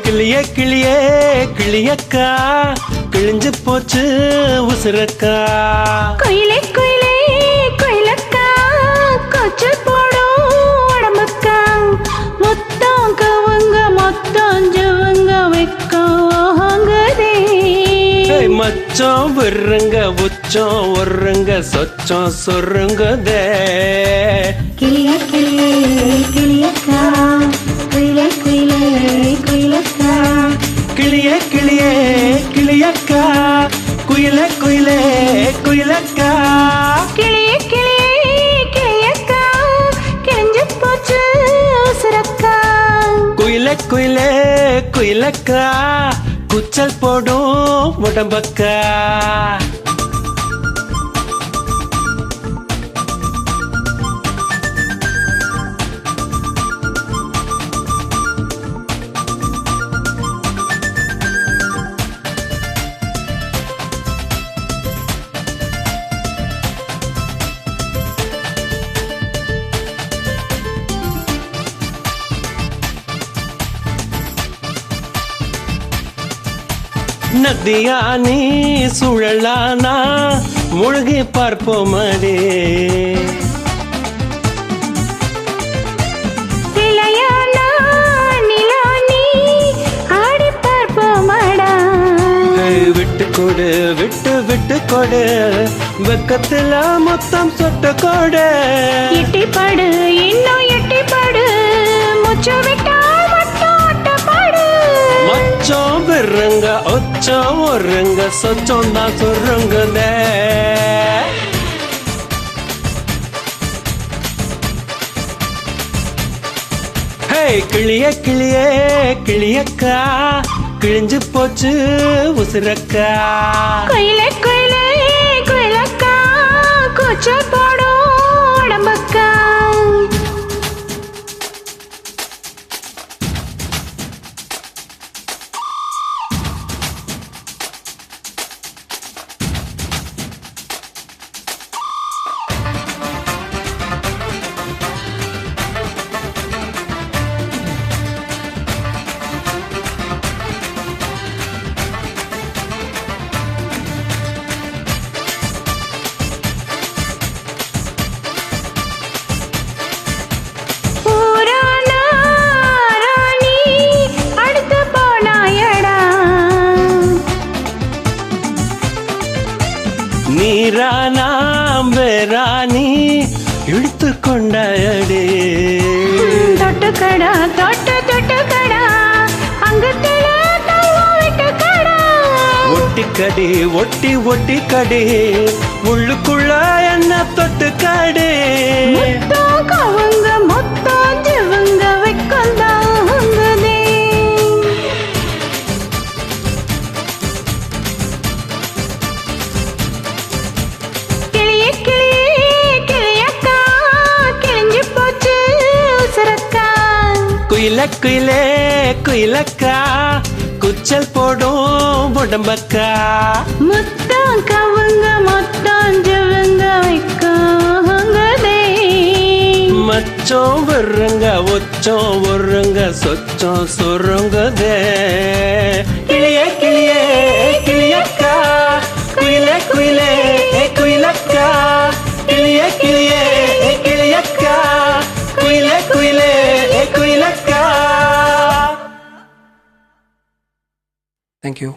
கிளியே கிளியே கிளியக்கா கிழிஞ்சு போச்சு உசுரக்கா. குயிலே குயிலே குயிலக்கா கொச்சல் போடும் உடம்புக்கா. மொத்தம் கவுங்க மொத்தம் ஜவுங்க வைக்கோங்குதே. மச்சம் விருங்க உச்சம் ஒருங்க சொச்சம் சொருங்குதே. கிளியே கிளியே கிளியக்கா குயிலே குயிலே குயிலக்கா. கிளியே கிளியே கிளியக்கா குயிலே குயிலே குயிலக்கா. கிளியே கிளியே கிளியக்கா கிழிஞ்சு போச்சு உசுரக்கா. குயிலே குயிலே குயிலக்கா குச்சல் போடும் உடம்பக்கா. நதியா நீ சுழலானா முழுகி பார்ப்போமடே. இளையானா நிலா நீ ஆடி பார்ப்போமடா. விட்டு கொடு விட்டு விட்டு கொடு வெக்கத்துல மொத்தம் சொட்டு கொடு. எட்டிப்பாடு இன்னும் எட்டிப்பாடு முச்சு விட்டா மட்டும் ஒட்டப்பாடு. மச்சம் விருங்க ஒச்சம் ஒருங்க சொச்சம் தான் சொருங்குதே. கிளியே கிளியே கிளியக்கா கிழிஞ்சு போச்சு உசுரக்கா. குயிலே குயிலே குயிலக்கா கூச்சல் போடும் உடம்பக்கா. நீரானாம் வேராணி இழுத்து கொண்டாயடே. தொட்டுக்கடா தொட்டு தொட்டுக்கடா அங்கத்தில விட்டுக்கடா. ஒட்டிக்கடி ஒட்டி ஒட்டிக்கடி உள்ளுக்குள்ள என்ன தொட்டுக்கடி. மொத்தம் கவுங்க மொத்தம் ஜவுங்க வைக்கந்தாங்குதே. குயில குயிலே குயிலக்கா குச்சல் போடும் உடம்பக்கா. மொத்தம் கவுங்க மொத்தம் ஜவுங்க வைக்கோங்குதே. மச்சம் விருங்க உச்சம் ஒருங்க சொச்சம் சொருங்குதே. கிளியே கிளியே கிளியக்கா குயிலே குயிலே குயிலக்கா. கிளியே கிளியே கிளியக்கா குயிலே குயிலே குயிலக்கா. Thank you.